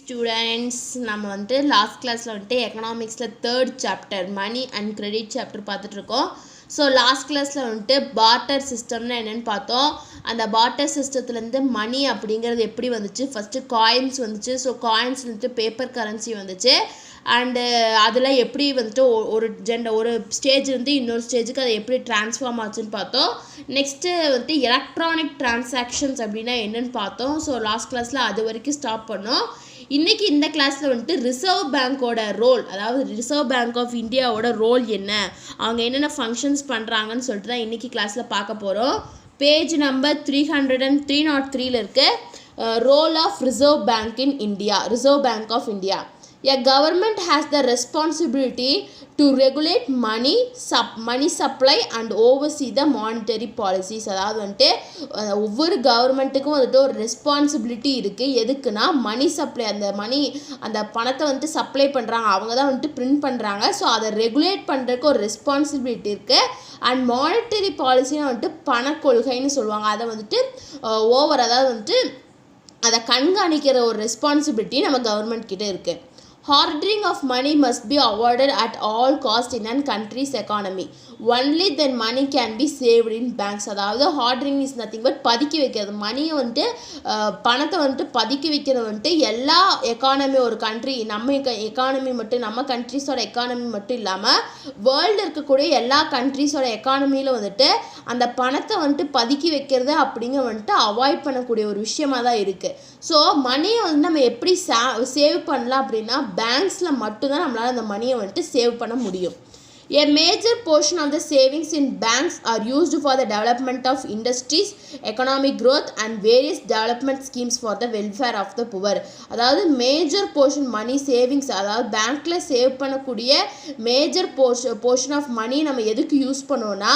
Students நம்ம வந்துட்டு last கிளாஸில் வந்துட்டு எக்கனாமிக்ஸில் third chapter money and credit chapter பார்த்துட்ருக்கோம். ஸோ லாஸ்ட் கிளாஸில் வந்துட்டு பார்ட்டர் சிஸ்டம்னா என்னென்னு பார்த்தோம். அந்த பார்ட்டர் சிஸ்டத்துலேருந்து மணி அப்படிங்கிறது எப்படி வந்துச்சு, ஃபஸ்ட்டு காயின்ஸ் வந்துச்சு. ஸோ காயின்ஸ் வந்துட்டு பேப்பர் கரன்சி வந்துச்சு. அண்டு அதில் எப்படி வந்துட்டு ஒரு ஸ்டேஜ் வந்து இன்னொரு ஸ்டேஜுக்கு அதை எப்படி ட்ரான்ஸ்ஃபார்ம் ஆச்சுன்னு பார்த்தோம். நெக்ஸ்ட்டு வந்துட்டு எலக்ட்ரானிக் ட்ரான்சாக்ஷன்ஸ் அப்படின்னா என்னென்னு பார்த்தோம். ஸோ லாஸ்ட் கிளாஸில் அது வரைக்கும் ஸ்டாப் பண்ணோம். இன்றைக்கி இந்த கிளாஸில் வந்துட்டு ரிசர்வ் பேங்க்கோட ரோல், அதாவது ரிசர்வ் பேங்க் ஆஃப் இந்தியாவோட ரோல் என்ன, அவங்க என்னென்ன ஃபங்க்ஷன்ஸ் பண்ணுறாங்கன்னு சொல்லிட்டு தான் இன்றைக்கி கிளாஸில் பார்க்க போகிறோம். பேஜ் நம்பர் 303 இருக்குது. Role of reserve bank in India. Reserve bank of India. A government has the responsibility to regulate money supply and oversee the monetary policies. அதாவது வந்துட்டு ஒவ்வொரு கவர்மெண்ட்டுக்கும் வந்துட்டு ஒரு ரெஸ்பான்சிபிலிட்டி இருக்குது. எதுக்குன்னா மணி சப்ளை, அந்த பணத்தை வந்துட்டு சப்ளை பண்ணுறாங்க, அவங்க தான் வந்துட்டு பிரிண்ட் பண்ணுறாங்க. ஸோ அதை ரெகுலேட் பண்ணுறதுக்கு ஒரு ரெஸ்பான்சிபிலிட்டி இருக்குது. அண்ட் மானிட்டரி பாலிசின்னு வந்துட்டு பணக்கொள்கைன்னு சொல்லுவாங்க. அதை வந்துட்டு அதாவது வந்துட்டு அதை கண்காணிக்கிற ஒரு ரெஸ்பான்சிபிலிட்டி நம்ம கவர்மெண்ட் கிட்டே இருக்குது. Hoarding of money must be avoided at all costs in a country's economy. Only then money can be saved in banks. அதாவது hoarding is nothing but பதுக்கி வைக்கிறது. மணியை வந்துட்டு பணத்தை வந்துட்டு பதுக்கி வைக்கிறது வந்துட்டு எல்லா எக்கானமி, ஒரு கண்ட்ரி, நம்ம எக்கானமி மட்டும், நம்ம கண்ட்ரிஸோட எக்கானமி மட்டும் இல்லாமல் வேர்ல்டில் இருக்கக்கூடிய எல்லா கண்ட்ரிஸோட எக்கானமியில் வந்துட்டு அந்த பணத்தை வந்துட்டு பதுக்கி வைக்கிறது அப்படிங்கிற வந்துட்டு அவாய்ட் பண்ணக்கூடிய ஒரு விஷயமாக தான் இருக்குது. ஸோ மணியை வந்து நம்ம எப்படி சேவ் பண்ணலாம் அப்படின்னா பேங்க்ஸில் மட்டும்தான் நம்மளால் அந்த மணியை வந்துட்டு சேவ் பண்ண முடியும். A major portion of the savings in banks are used for the development of industries, economic growth and various development schemes for the welfare of the poor. அதாவது மேஜர் போர்ஷன் மணி சேவிங்ஸ், அதாவது பேங்க்கில் save பண்ணக்கூடிய major portion of money நம்ம எதுக்கு use பண்ணுவோன்னா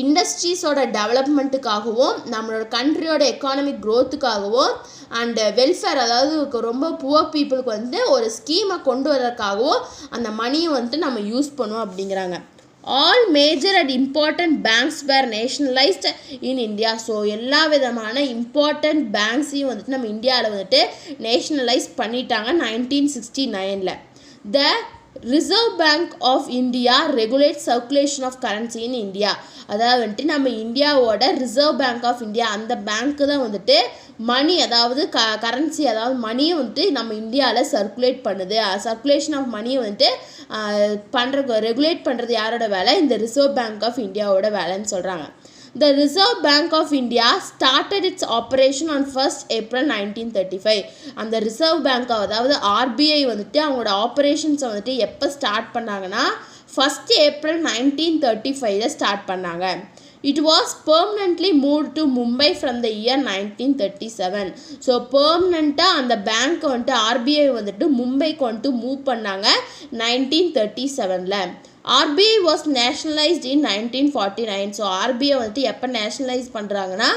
இண்டஸ்ட்ரீஸோட டெவலப்மெண்ட்டுக்காகவும் நம்மளோட கண்ட்ரியோட economic க்ரோத்துக்காகவும் and welfare, அதாவது ரொம்ப புவர் பீப்புளுக்கு வந்து ஒரு ஸ்கீமை கொண்டு வரதுக்காகவும் அந்த மணியை வந்துட்டு நம்ம யூஸ் பண்ணுவோம் அப்படிங்கிறாங்க. All major and important banks were nationalized in India. So எல்லா விதமான இம்பார்ட்டண்ட் பேங்க்ஸையும் வந்துட்டு நம்ம இந்தியாவில் வந்துட்டு நேஷ்னலைஸ் பண்ணிட்டாங்க 1969. The Reserve Bank of India regulates circulation of currency in India. அதாவது வந்துட்டு நம்ம இந்தியாவோட ரிசர்வ் பேங்க் ஆஃப் இந்தியா, அந்த பேங்க்கு தான் வந்துட்டு மணி, அதாவது கரன்சி, அதாவது மணியை வந்துட்டு நம்ம இந்தியாவில் சர்க்குலேட் பண்ணுது. சர்க்குலேஷன் ஆஃப் மணியை வந்துட்டு ரெகுலேட் பண்ணுறது யாரோட வேலை? இந்த ரிசர்வ் பேங்க் ஆஃப் இந்தியாவோட வேலைன்னு சொல்கிறாங்க. The Reserve Bank of India started its operation on 1st April 1935. அந்த ரிசர்வ் பேங்க், அதாவது ஆர்பிஐ வந்துட்டு அவங்களோட ஆப்ரேஷன்ஸை வந்துட்டு எப்போ ஸ்டார்ட் பண்ணாங்கன்னா 1st April 1935 ஸ்டார்ட் பண்ணாங்க. It was permanently moved to Mumbai from the year 1937. So பெர்மனண்ட்டாக அந்த பேங்க்கை வந்துட்டு ஆர்பிஐ வந்துட்டு மும்பைக்கு வந்துட்டு மூவ் பண்ணாங்க 1937. RBI was nationalized in 1949. So RBI வந்துட்டு எப்போ நேஷ்னலைஸ் பண்ணுறாங்கன்னா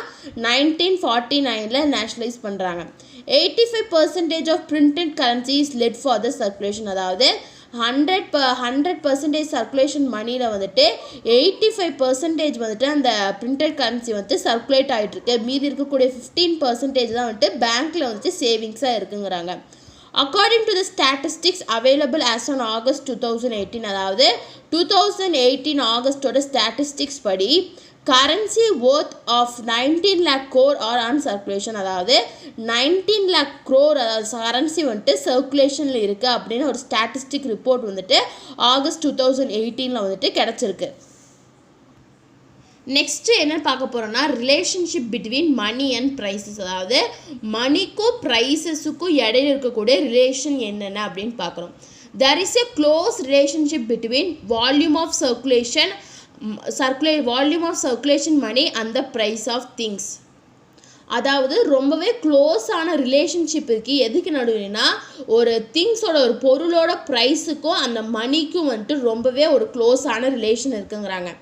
1949 நேஷ்னலைஸ் பண்ணுறாங்க. 85% of printed currency is let for the circulation. அதாவது 100% சர்க்குலேஷன் மணியில் வந்துட்டு 85% வந்துட்டு அந்த பிரிண்டட் கரன்சி வந்துட்டு சர்க்குலேட் ஆகிட்டுருக்கு. மீதி இருக்கக்கூடிய 15% தான் வந்துட்டு பேங்க்கில் வந்துட்டு சேவிங்ஸாக இருக்குங்கிறாங்க. According to the statistics available as on August 2018, அதாவது 2018 ஆகஸ்டோட ஸ்டாட்டிஸ்டிக்ஸ் படி currency worth of 19 lakh crore are on circulation. அதாவது 19 lakh crore அதாவது கரன்சி வந்துட்டு சர்க்குலேஷனில் இருக்குது அப்படின்னு ஒரு ஸ்டாட்டிஸ்டிக் ரிப்போர்ட் வந்துட்டு ஆகஸ்ட் 2018 வந்துட்டு கிடச்சிருக்கு. நெக்ஸ்ட்டு என்ன பார்க்க போகிறோன்னா relationship between money and prices. அதாவது மணிக்கும் ப்ரைஸஸுக்கும் இடையில இருக்கக்கூடிய ரிலேஷன் என்னென்ன அப்படின்னு பார்க்குறோம். there is a close relationship between volume of circulation money and the price of things. அதாவது ரொம்பவே க்ளோஸான ரிலேஷன்ஷிப் இருக்குது. எதுக்கு நடுவுனா ஒரு திங்ஸோட, ஒரு பொருளோட ப்ரைஸுக்கும் அந்த மணிக்கும் வந்துட்டு ரொம்பவே ஒரு க்ளோஸான ரிலேஷன் இருக்குங்கிறாங்க.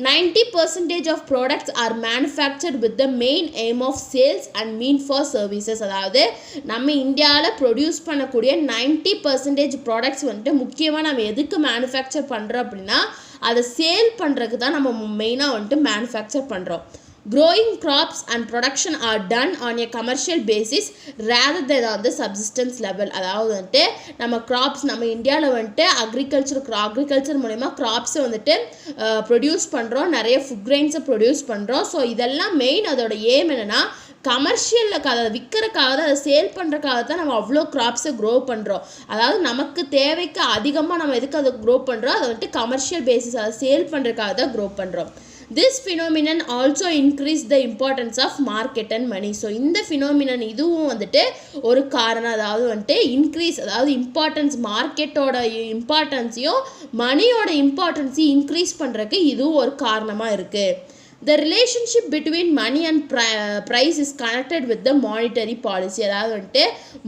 90% of products are manufactured with the main aim of sales and mean for services. அதாவது நம்ம இந்தியாவில் ப்ரொடியூஸ் பண்ணக்கூடிய 90% ப்ராடக்ட்ஸ் வந்துட்டு முக்கியமாக நம்ம எதுக்கு மேனுஃபேக்சர் பண்ணுறோம் அப்படின்னா அதை சேல் பண்ணுறதுக்கு தான் நம்ம மெயினாக வந்துட்டு மேனுஃபேக்சர் பண்ணுறோம். growing crops and production are done on a commercial basis rather than on the subsistence level. அதாவது வந்துட்டு நம்ம கிராப்ஸ் நம்ம இந்தியாவில் வந்துட்டு அக்ரிகல்ச்சர் மூலமா கிராப்ஸை வந்துட்டு ப்ரொடியூஸ் பண்ணுறோம், நிறைய ஃபுட் கிரெயின்ஸை ப்ரொடியூஸ் பண்ணுறோம். ஸோ இதெல்லாம் மெயின் அதோட ஏம் என்னென்னா கமர்ஷியலுக்கு அதை விற்கிறக்காக தான், அதை சேல் பண்ணுறக்காக தான் நம்ம அவ்வளோ கிராப்ஸை க்ரோ பண்ணுறோம். அதாவது நமக்கு தேவைக்கு அதிகமாக நம்ம எதுக்கு அதை க்ரோ பண்ணுறோம், அதை வந்துட்டு கமர்ஷியல் பேசிஸ் அதை சேல் பண்ணுறதுக்காக தான் க்ரோ பண்ணுறோம். This phenomenon also increase the importance of market and money. So இந்த phenomenon இதுவும் வந்துட்டு ஒரு காரணம். அதாவது வந்துட்டு இன்க்ரீஸ், அதாவது இம்பார்ட்டன்ஸ், மார்க்கெட்டோட இம்பார்ட்டன்ஸையும் மணியோட இம்பார்ட்டன்ஸையும் இன்க்ரீஸ் பண்ணுறதுக்கு இதுவும் ஒரு காரணமாக இருக்குது. The relationship between money and price is connected with the monetary policy. அதாவது வந்துட்டு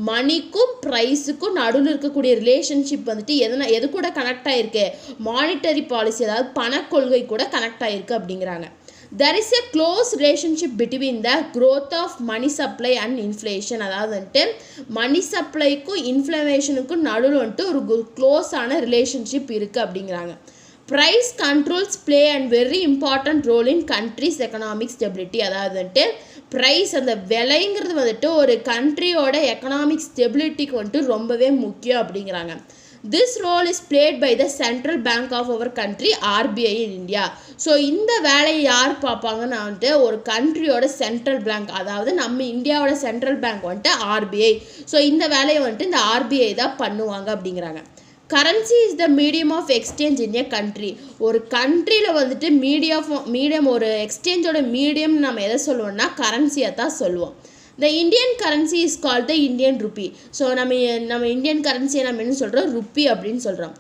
மணிக்கும் ப்ரைஸுக்கும் நடுவில் இருக்கக்கூடிய ரிலேஷன்ஷிப் வந்துட்டு எது கூட கனெக்ட் ஆகிருக்கு, மானிட்டரி பாலிசி அதாவது பணக்கொள்கை கூட கனெக்ட் ஆகிருக்கு அப்படிங்கிறாங்க. There is a close relationship between the growth of money supply and inflation. அதாவது வந்துட்டு மணி சப்ளைக்கும் இன்ஃப்ளமேஷனுக்கும் நடுவில் வந்துட்டு ஒரு க்ளோஸான ரிலேஷன்ஷிப் இருக்குது அப்படிங்கிறாங்க. Price controls play and very important role in country's economic stability. அதாவது வந்துட்டு ப்ரைஸ் அந்த விலைங்கிறது வந்துட்டு ஒரு கண்ட்ரியோட எக்கனாமிக் ஸ்டெபிலிட்டிக்கு வந்துட்டு ரொம்பவே முக்கியம் அப்படிங்கிறாங்க. This role is played by the central bank of our country RBI in India. So இந்த வேலையை யார் பார்ப்பாங்கன்னா வந்துட்டு ஒரு கண்ட்ரியோட சென்ட்ரல் பேங்க், அதாவது நம்ம இந்தியாவோட சென்ட்ரல் பேங்க் வந்துட்டு RBI. ஸோ இந்த வேலையை வந்துட்டு இந்த RBI தான் பண்ணுவாங்க அப்படிங்கிறாங்க. Currency is the medium of exchange in a country. ஒரு கண்ட்ரியில் வந்துட்டு மீடியம் ஒரு எக்ஸ்சேஞ்சோட மீடியம் நம்ம எதை சொல்லுவோம்னா கரன்சியை தான் சொல்லுவோம். The Indian currency is called the Indian rupee. So நம்ம இந்தியன் கரன்சியை நம்ம என்ன சொல்கிறோம், ருப்பி அப்படின்னு சொல்கிறோம்.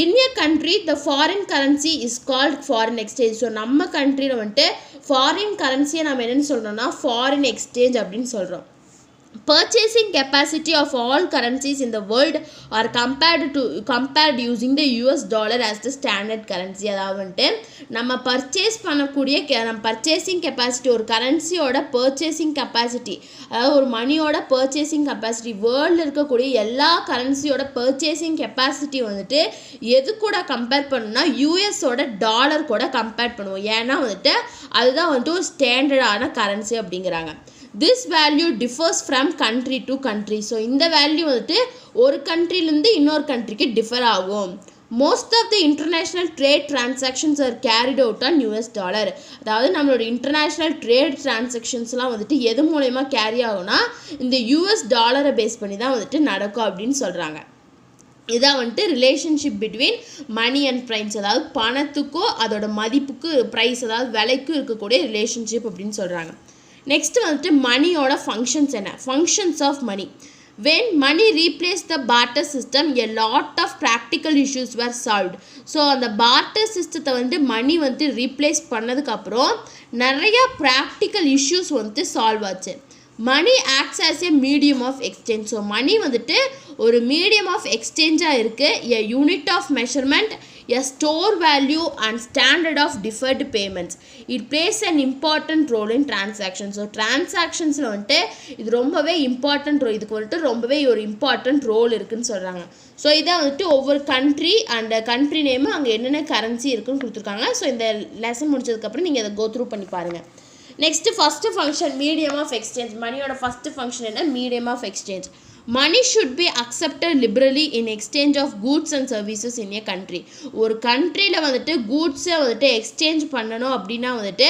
In a country the foreign currency is called foreign exchange. So நம்ம கண்ட்ரியில் வந்துட்டு ஃபாரின் கரன்சியை நம்ம என்னென்னு சொல்கிறோம்னா ஃபாரின் எக்ஸ்சேஞ்ச் அப்படின்னு சொல்கிறோம். Purchasing capacity of all currencies in the world are compared using the US dollar as the standard currency. அதாவது வந்துட்டு நம்ம பர்ச்சேஸ் பண்ணக்கூடிய நம்ம பர்ச்சேசிங் கெப்பாசிட்டி, ஒரு கரன்சியோட பர்ச்சேசிங் கெப்பாசிட்டி, அதாவது ஒரு மணியோட பர்ச்சேசிங் கெப்பாசிட்டி, வேர்ல்டில் இருக்கக்கூடிய எல்லா கரன்சியோட பர்ச்சேசிங் கெப்பாசிட்டி வந்துட்டு எது கூட கம்பேர் பண்ணணும்னா யூஎஸோட டாலர் கூட கம்பேர் பண்ணுவோம். ஏன்னா வந்துட்டு அதுதான் வந்துட்டு ஒரு ஸ்டாண்டர்டான கரன்சி அப்படிங்கிறாங்க. This value differs from country to country. So இந்த வேல்யூ வந்துட்டு ஒரு கண்ட்ரிலேருந்து இன்னொரு கண்ட்ரிக்கு டிஃபர் ஆகும். Most of the international trade transactions are carried out on US dollar. அதாவது நம்மளோட இன்டர்நேஷ்னல் ட்ரேட் டிரான்சாக்ஷன்ஸ்லாம் வந்துட்டு எது மூலயமா கேரி ஆகும்னா இந்த US டாலரை பேஸ் பண்ணி தான் வந்துட்டு நடக்கும் அப்படின்னு சொல்கிறாங்க. இதான் வந்துட்டு relationship between money and price, அதாவது பணத்துக்கோ அதோட மதிப்புக்கு ப்ரைஸ் அதாவது விலைக்கும் இருக்கக்கூடிய ரிலேஷன்ஷிப் அப்படின்னு சொல்கிறாங்க. நெக்ஸ்ட் வந்துட்டு மணியோட ஃபங்க்ஷன்ஸ் என்ன, functions of money. When money replace the barter system a lot of practical issues were solved. So அந்த பார்ட்டர் சிஸ்டத்தை வந்துட்டு மணி வந்துட்டு ரீப்ளேஸ் பண்ணதுக்கப்புறம் நிறையா ப்ராக்டிக்கல் இஷ்யூஸ் வந்துட்டு சால்வ் ஆச்சு. Money acts as a medium of exchange. So money வந்துட்டு ஒரு மீடியம் ஆஃப் எக்ஸ்சேஞ்சாக இருக்குது. A unit of measurement, a store value and standard of deferred payments. It plays an important role in transactions. So transactions வந்துட்டு இது ரொம்பவே important role, இதுக்கு வந்துட்டு ரொம்பவே ஒரு இம்பார்ட்டன்ட் ரோல் இருக்குன்னு சொல்கிறாங்க. ஸோ இதை வந்துட்டு ஒவ்வொரு கண்ட்ரி அண்ட் கண்ட்ரி நேமு அங்கே என்னென்ன கரன்சி இருக்குன்னு கொடுத்துருக்காங்க. ஸோ இந்த லெசன் முடிச்சதுக்கப்புறம் நீங்கள் அதை கோ த்ரூ பண்ணி பாருங்கள். Next first function medium of exchange. மணியோட ஃபஸ்ட்டு ஃபங்க்ஷன் என்ன, medium of exchange. Money should be accepted liberally in exchange of goods and services in a country. ஒரு கண்ட்ரியில் வந்துட்டு கூட்ஸை வந்துட்டு எக்ஸ்சேஞ்ச் பண்ணணும் அப்படின்னா வந்துட்டு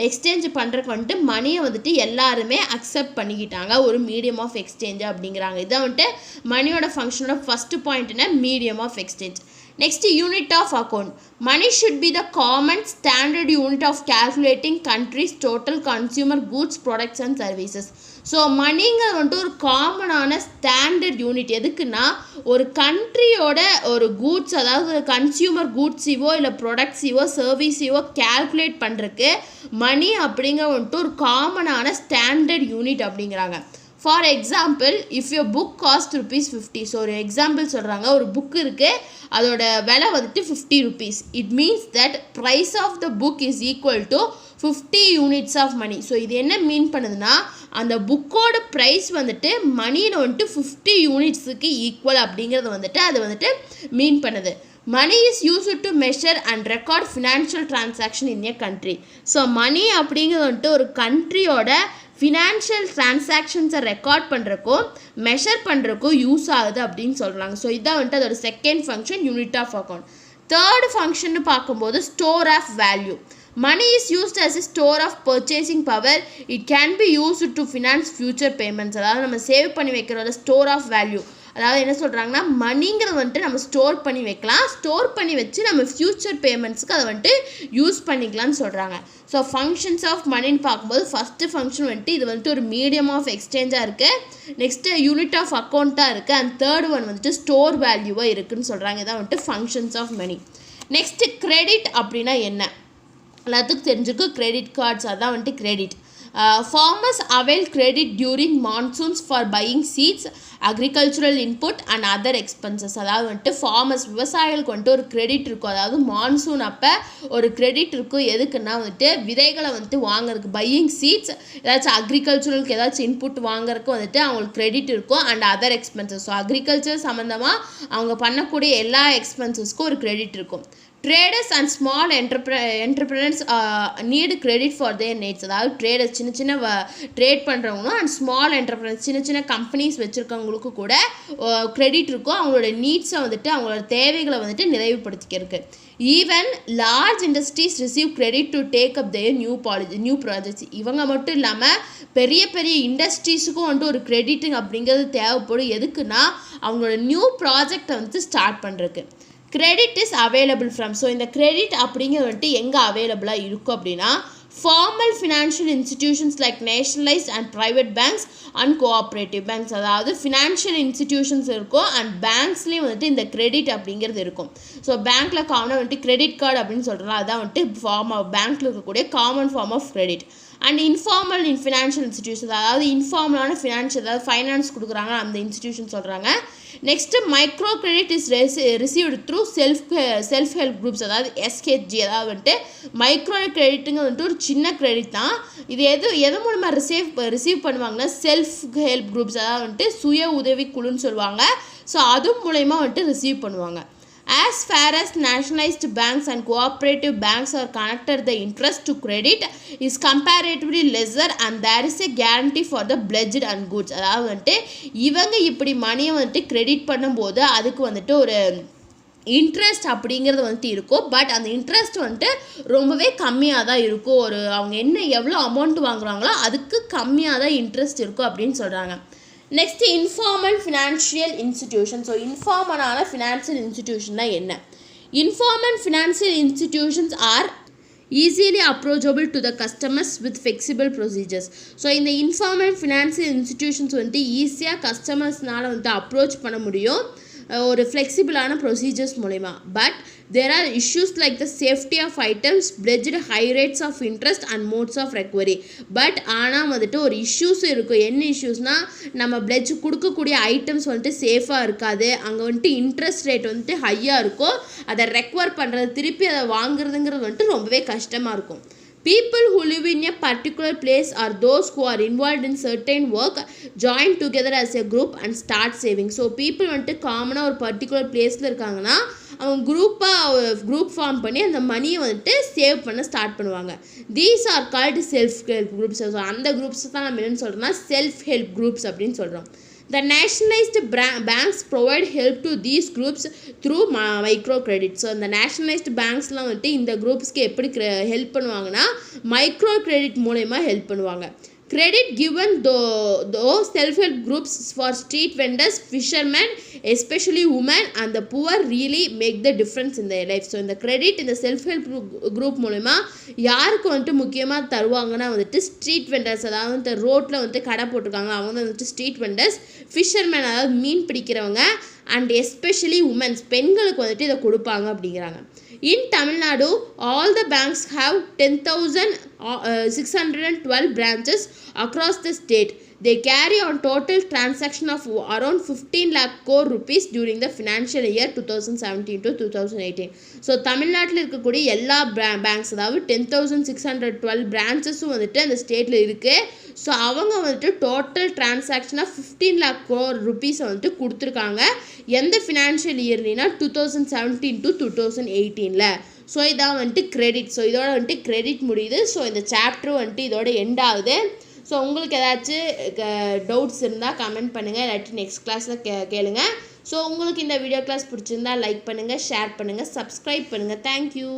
எக்ஸ்சேஞ்ச் பண்ணுறதுக்கு வந்துட்டு மணியை வந்துட்டு எல்லாருமே அக்செப்ட் பண்ணிக்கிட்டாங்க ஒரு மீடியம் ஆஃப் எக்ஸ்சேஞ்ச் அப்படிங்கிறாங்க. இதான் வந்துட்டு மணியோட ஃபங்க்ஷனோட ஃபஸ்ட்டு பாயிண்ட்னா medium of exchange. Next, unit of account. Money should be the common standard unit of calculating country's total consumer goods, products and services. So மணிங்கிறது வந்துட்டு ஒரு காமனான ஸ்டாண்டர்ட் யூனிட். எதுக்குன்னா ஒரு கண்ட்ரியோட ஒரு கூட்ஸ் அதாவது கன்சியூமர் கூட்ஸையோ இல்லை ப்ராடக்ட்ஸையோ சர்வீஸையோ கேல்குலேட் பண்ணுறதுக்கு மணி அப்படிங்கிற வந்துட்டு ஒரு காமனான ஸ்டாண்டர்ட் யூனிட் அப்படிங்கிறாங்க. For example, if you book cost ₹50. So ஒரு எக்ஸாம்பிள் சொல்கிறாங்க, ஒரு புக் இருக்குது, அதோட விலை வந்துட்டு ₹50. It means that price of the book is equal to 50 units of money. So இது என்ன மீன் பண்ணுதுன்னா அந்த புக்கோட ப்ரைஸ் வந்துட்டு மணியில் வந்துட்டு 50 யூனிட்ஸுக்கு ஈக்குவல் அப்படிங்கிறது வந்துட்டு அது வந்துட்டு மீன் பண்ணுது. Money is used to measure and record financial transaction in a country. So money அப்படிங்கிறது வந்துட்டு ஒரு கண்ட்ரியோட ஃபினான்ஷியல் டிரான்சாக்ஷன்ஸை ரெக்கார்ட் பண்ணுறக்கும் மெஷர் பண்ணுறக்கும் யூஸ் ஆகுது அப்படின்னு சொல்கிறாங்க. ஸோ இதான் வந்துட்டு அதோட second function, unit of account. Third function பார்க்கும்போது store of value. Money is used as a store of purchasing power. It can be used to finance future payments. அதாவது நம்ம சேவ் பண்ணி வைக்கிறோட ஸ்டோர் ஆஃப் வேல்யூ. அதாவது என்ன சொல்கிறாங்கன்னா மணிங்கிறது வந்துட்டு நம்ம store பண்ணி வைக்கலாம், ஸ்டோர் பண்ணி வச்சு நம்ம ஃப்யூச்சர் பேமெண்ட்ஸுக்கு அதை வந்துட்டு யூஸ் பண்ணிக்கலாம்னு சொல்கிறாங்க. ஸோ ஃபங்க்ஷன்ஸ் ஆஃப் மணின்னு பார்க்கும்போது ஃபஸ்ட்டு ஃபங்க்ஷன் வந்துட்டு இது வந்துட்டு ஒரு மீடியம் ஆஃப் எக்ஸ்சேஞ்சாக இருக்குது, நெக்ஸ்ட்டு யூனிட் ஆஃப் அக்கௌண்ட்டாக இருக்குது, அண்ட் தேர்ட் ஒன் வந்துட்டு ஸ்டோர் வேல்யூவாக இருக்குதுன்னு சொல்கிறாங்க. இதான் வந்துட்டு functions of money. Next credit அப்படின்னா என்ன எல்லாத்துக்கும் தெரிஞ்சுக்கு, கிரெடிட் கார்ட்ஸ் அதான் வந்துட்டு credit. Farmers avail credit during monsoons for buying seeds, agricultural input and other expenses. அதாவது வந்துட்டு ஃபார்மர்ஸ் விவசாயிகளுக்கு வந்துட்டு ஒரு கிரெடிட் இருக்கும், அதாவது மான்சூன் அப்போ ஒரு கிரெடிட் இருக்கும். எதுக்குன்னா வந்துட்டு விதைகளை வந்துட்டு வாங்குறதுக்கு, பையிங் சீட்ஸ், ஏதாச்சும் அக்ரிகல்ச்சரலுக்கு ஏதாச்சும் இன்புட் வாங்குறதுக்கு வந்துட்டு அவங்களுக்கு கிரெடிட் இருக்கும். And other expenses, so agriculture சம்மந்தமாக அவங்க பண்ணக்கூடிய எல்லா எக்ஸ்பென்சஸ்க்கும் ஒரு கிரெடிட் இருக்கும். Traders and small entrepreneurs need credit for their needs. அதாவது ட்ரேடர்ஸ் சின்ன ட்ரேட் பண்ணுறவங்களும் அண்ட் ஸ்மால் என்டர்பிரைஸ் சின்ன கம்பெனிஸ் வச்சுருக்கவங்களுக்கு கூட கிரெடிட் இருக்கும், அவங்களோட நீட்ஸை வந்துட்டு அவங்களோட தேவைகளை வந்துட்டு நிறைவுபடுத்திக்கிறதுக்கு. Even large industries receive credit to take up their new projects. இவங்க மட்டும் இல்லாமல் பெரிய பெரிய இண்டஸ்ட்ரீஸுக்கும் வந்துட்டு ஒரு கிரெடிட்டுங்க அப்படிங்கிறது தேவைப்படும். எதுக்குன்னா அவங்களோட நியூ ப்ராஜெக்டை வந்துட்டு ஸ்டார்ட் பண்ணுறதுக்கு. Credit is available from. So இந்த கிரெடிட் அப்படிங்கிறது வந்துட்டு எங்கே அவைலபிளாக இருக்கும் அப்படின்னா formal financial institutions like nationalised and private banks and cooperative banks. அதாவது ஃபினான்ஷியல் இன்ஸ்டிடியூஷன்ஸ் இருக்கும் அண்ட் பேங்க்ஸ்லேயும் வந்துட்டு இந்த கிரெடிட் அப்படிங்கிறது இருக்கும். ஸோ பேங்க்கில் காமனாக வந்துட்டு கிரெடிட் கார்டு அப்படின்னு சொல்கிறோம், அதான் வந்துட்டு ஃபார்ம் ஆஃப் பேங்க்கில் இருக்கக்கூடிய common form of credit. And informal financial institutions, அதாவது இன்ஃபார்மலான ஃபினான்ஷியல், அதாவது ஃபைனான்ஸ் கொடுக்குறாங்க அந்த இன்ஸ்டிடியூஷன் சொல்கிறாங்க. Next micro credit is received through self help groups, அதாவது எஸ்ஹெச்ஜி. அதாவது வந்துட்டு மைக்ரோ கிரெடிட்டுங்க வந்துட்டு ஒரு சின்ன கிரெடிட் தான். இது எது மூலமாக ரிசீவ் பண்ணுவாங்கன்னா செல்ஃப் ஹெல்ப் குரூப்ஸ், அதாவது வந்துட்டு சுய உதவி குழுன்னு சொல்லுவாங்க. ஸோ அது மூலயமா வந்துட்டு ரிசீவ் பண்ணுவாங்க. As far as nationalized banks and cooperative banks are connected, the interest to credit is comparatively lesser and there is a guarantee for the pledged and goods. அதாவது வந்துட்டு இவங்க இப்படி மணியை வந்துட்டு கிரெடிட் பண்ணும்போது அதுக்கு வந்துட்டு ஒரு இன்ட்ரெஸ்ட் அப்படிங்கிறது வந்துட்டு இருக்கும். பட் அந்த இன்ட்ரெஸ்ட் வந்துட்டு ரொம்பவே கம்மியாக தான் இருக்கும். அவங்க எவ்வளோ அமௌண்ட் வாங்குறாங்களோ அதுக்கு கம்மியாக தான் இன்ட்ரெஸ்ட் இருக்கும் அப்படின்னு சொல்கிறாங்க. Next informal financial institution. So இன்ஃபார்மலான ஃபினான்ஷியல் இன்ஸ்டிடியூஷன்னா என்ன? Informal financial institutions are easily approachable to the customers with flexible procedures. So இந்த இன்ஃபார்மல் ஃபினான்ஷியல் இன்ஸ்டிடியூஷன்ஸ் வந்துட்டு ஈஸியாக கஸ்டமர்ஸ்னால் வந்துட்டு அப்ரோச் பண்ண முடியும் ஒரு ஃப்ளெக்சிபிளான ப்ரொசீஜர்ஸ் மூலிமா. But there are issues like the safety of items, pledged high rates of interest and modes of recovery. But ஆனால் வந்துட்டு ஒரு இஷ்யூஸும் இருக்கும். என்ன இஷ்யூஸ்னால் நம்ம பிளெட்ஜ் கொடுக்கக்கூடிய ஐட்டம்ஸ் வந்துட்டு சேஃபாக இருக்காது, அங்கே வந்துட்டு இன்ட்ரெஸ்ட் ரேட் வந்துட்டு ஹையாக இருக்கும், அதை ரெக்கவர் பண்ணுறது திருப்பி அதை வாங்குறதுங்கிறது வந்துட்டு ரொம்பவே கஷ்டமாக இருக்கும். People who live in a particular place or those who are involved in certain work join together as a group and start saving. So people வந்துட்டு காமனாக ஒரு பர்டிகுலர் பிளேஸில் இருக்காங்கன்னா அவங்க குரூப் ஃபார்ம் பண்ணி அந்த மணியை வந்துட்டு சேவ் பண்ண ஸ்டார்ட் பண்ணுவாங்க. These are called self help groups. So அந்த குரூப்ஸ் தான் நம்ம என்னென்னு சொல்கிறோம்னா செல்ஃப் ஹெல்ப் குரூப்ஸ் அப்படின்னு சொல்கிறோம். The nationalized banks provide help to these groups through micro credit. So இந்த nationalized banksலாம் வந்துட்டு இந்த குரூப்ஸ்க்கு எப்படி ஹெல்ப் பண்ணுவாங்கன்னா மைக்ரோ கிரெடிட் மூலமா ஹெல்ப் பண்ணுவாங்க. Credit given those self-help groups for street vendors, fishermen, especially women and the poor really make the difference in their life. So இந்த credit இந்த self-help group மூலமா யாருக்கு வந்துட்டு முக்கியமாக தருவாங்கன்னா வந்துட்டு ஸ்ட்ரீட் வெண்டர்ஸ், அதாவது இந்த ரோட்டில் வந்துட்டு கடை போட்டிருக்காங்க அவங்க வந்துட்டு ஸ்ட்ரீட் வெண்டர்ஸ், ஃபிஷர்மேன் அதாவது மீன் பிடிக்கிறவங்க, அண்ட் எஸ்பெஷலி உமன்ஸ் பெண்களுக்கு வந்துட்டு இதை கொடுப்பாங்க அப்படிங்கிறாங்க. In Tamil Nadu, all the banks have 10,612 branches across the state. they carry on total transaction of around 15 lakh crore rupees during the financial year 2017 to 2018. So தமிழ்நாட்டில் இருக்கக்கூடிய எல்லா banks அதாவது 10,612 பிரான்ச்சஸும் வந்துட்டு அந்த ஸ்டேட்டில் இருக்குது. ஸோ அவங்க வந்துட்டு டோட்டல் டிரான்சாக்ஷனாக 15 lakh crore rupees வந்துட்டு கொடுத்துருக்காங்க. எந்த ஃபினான்ஷியல் இயர்னா 2017 to 2018. ஸோ இதான் வந்துட்டு கிரெடிட். ஸோ இதோட வந்துட்டு கிரெடிட் முடியுது. ஸோ இந்த சாப்டர் வந்துட்டு இதோட எண்ட் ஆகுது. ஸோ உங்களுக்கு ஏதாச்சும் டவுட்ஸ் இருந்தால் கமெண்ட் பண்ணுங்கள், இல்லாட்டி நெக்ஸ்ட் கிளாஸில் கேளுங்க. ஸோ உங்களுக்கு இந்த வீடியோ கிளாஸ் பிடிச்சிருந்தா லைக் பண்ணுங்கள், ஷேர் பண்ணுங்கள், சப்ஸ்கிரைப் பண்ணுங்கள். தேங்க்யூ.